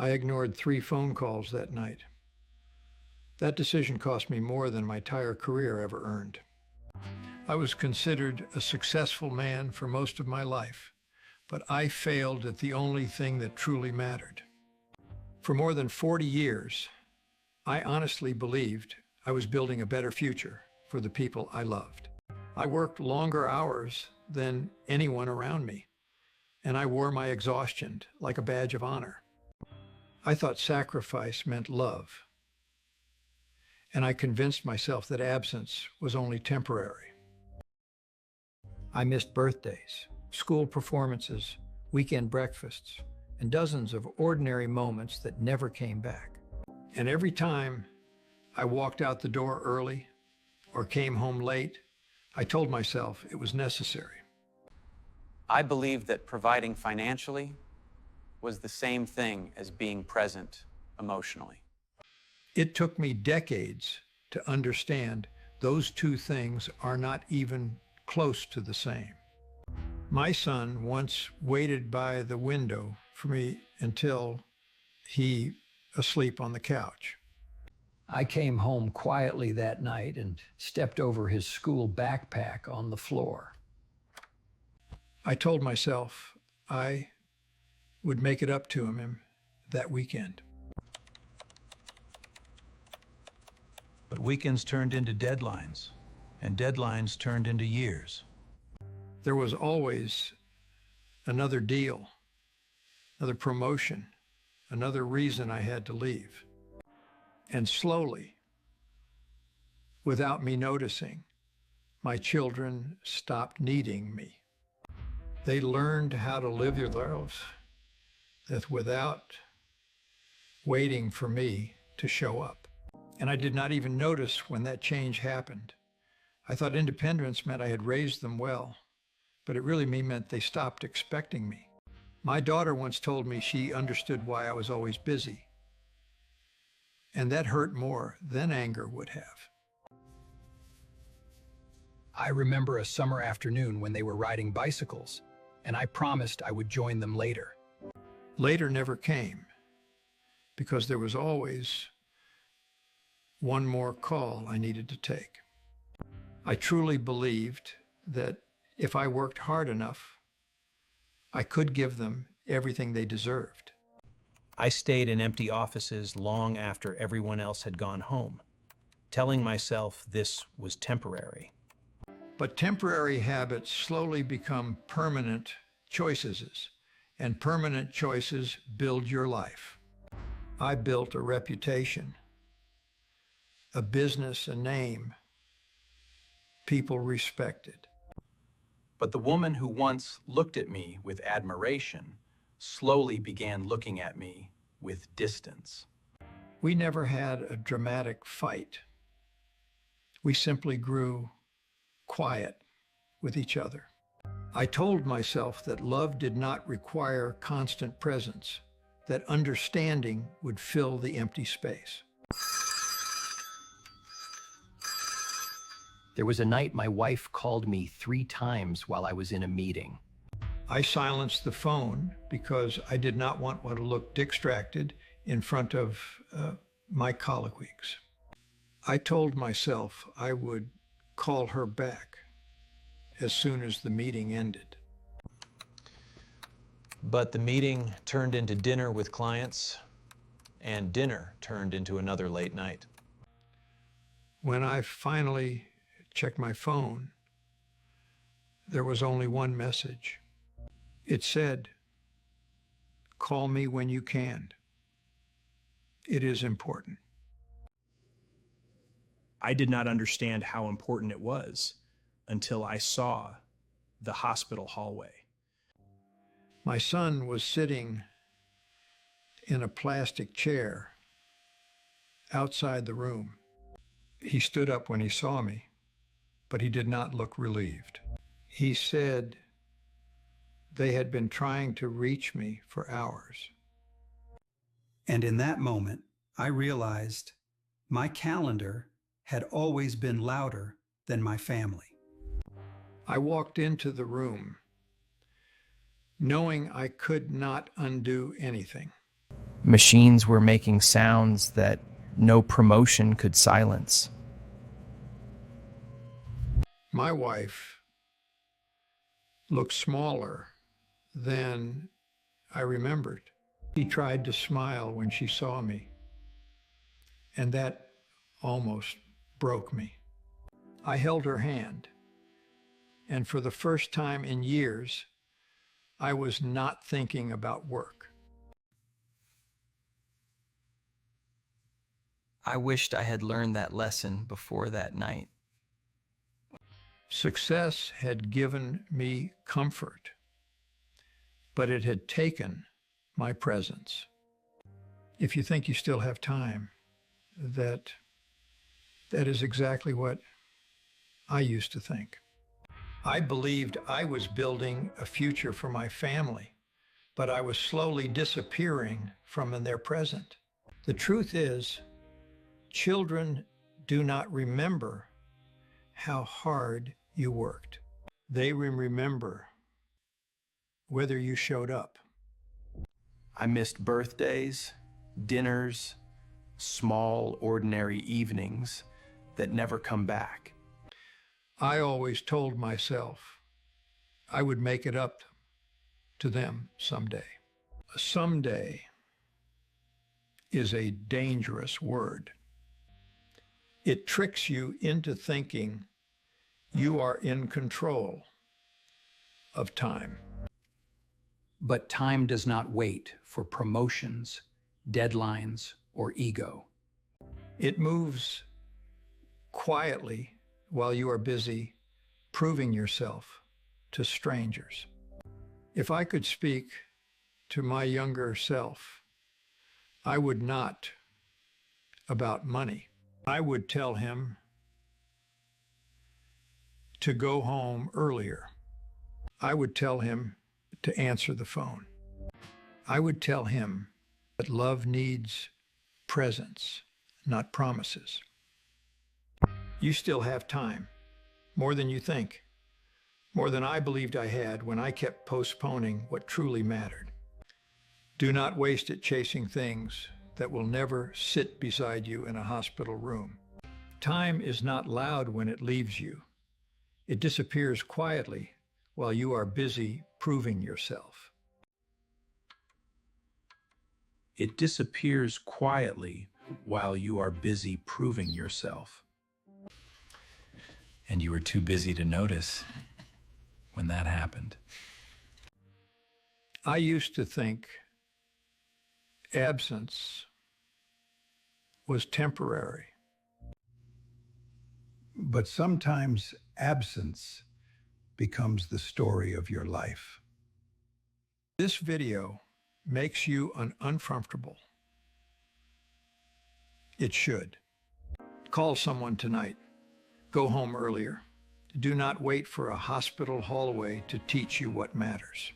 I ignored 3 phone calls that night. That decision cost me more than my entire career ever earned. I was considered a successful man for most of my life, but I failed at the only thing that truly mattered. For more than 40 years, I honestly believed I was building a better future for the people I loved. I worked longer hours than anyone around me, and I wore my exhaustion like a badge of honor. I thought sacrifice meant love, and I convinced myself that absence was only temporary. I missed birthdays, school performances, weekend breakfasts, and dozens of ordinary moments that never came back. And every time I walked out the door early or came home late, I told myself it was necessary. I believed that providing financially was the same thing as being present emotionally. It took me decades to understand those two things are not even close to the same. My son once waited by the window for me until he asleep on the couch. I came home quietly that night and stepped over his school backpack on the floor. I told myself I would make it up to him that weekend. But weekends turned into deadlines, and deadlines turned into years. There was always another deal, another promotion, another reason I had to leave. And slowly, without me noticing, my children stopped needing me. They learned how to live their lives without waiting for me to show up. And I did not even notice when that change happened. I thought independence meant I had raised them well, but it really meant they stopped expecting me. My daughter once told me she understood why I was always busy, and that hurt more than anger would have. I remember a summer afternoon when they were riding bicycles, and I promised I would join them later. Later never came, because there was always one more call I needed to take. I truly believed that if I worked hard enough, I could give them everything they deserved. I stayed in empty offices long after everyone else had gone home, telling myself this was temporary. But temporary habits slowly become permanent choices, and permanent choices build your life. I built a reputation, a business, a name people respected. But the woman who once looked at me with admiration slowly began looking at me with distance. We never had a dramatic fight. We simply grew quiet with each other. I told myself that love did not require constant presence, that understanding would fill the empty space. There was a night my wife called me 3 times while I was in a meeting. I silenced the phone because I did not want one to look distracted in front of my colleagues. I told myself I would call her back as soon as the meeting ended. But the meeting turned into dinner with clients, and dinner turned into another late night. When I finally checked my phone, there was only one message. It said, "Call me when you can. It is important." I did not understand how important it was until I saw the hospital hallway. My son was sitting in a plastic chair outside the room. He stood up when he saw me, but he did not look relieved. He said they had been trying to reach me for hours. And in that moment, I realized my calendar had always been louder than my family. I walked into the room knowing I could not undo anything. Machines were making sounds that no promotion could silence. My wife looked smaller than I remembered. She tried to smile when she saw me, and that almost broke me. I held her hand, and for the first time in years, I was not thinking about work. I wished I had learned that lesson before that night. Success had given me comfort, but it had taken my presence. If you think you still have time, that is exactly what I used to think. I believed I was building a future for my family, but I was slowly disappearing from in their present. The truth is, children do not remember how hard you worked. They remember whether you showed up. I missed birthdays, dinners, small, ordinary evenings that never come back. I always told myself I would make it up to them someday. Someday is a dangerous word. It tricks you into thinking you are in control of time. But time does not wait for promotions, deadlines, or ego. It moves quietly while you are busy proving yourself to strangers. If I could speak to my younger self, I would not about money. I would tell him to go home earlier. I would tell him to answer the phone. I would tell him that love needs presence, not promises. You still have time, more than you think, more than I believed I had when I kept postponing what truly mattered. Do not waste it chasing things that will never sit beside you in a hospital room. Time is not loud when it leaves you. It disappears quietly while you are busy proving yourself. It disappears quietly while you are busy proving yourself. And you were too busy to notice when that happened. I used to think absence was temporary. But sometimes absence becomes the story of your life. This video makes you uncomfortable. It should. Call someone tonight. Go home earlier. Do not wait for a hospital hallway to teach you what matters.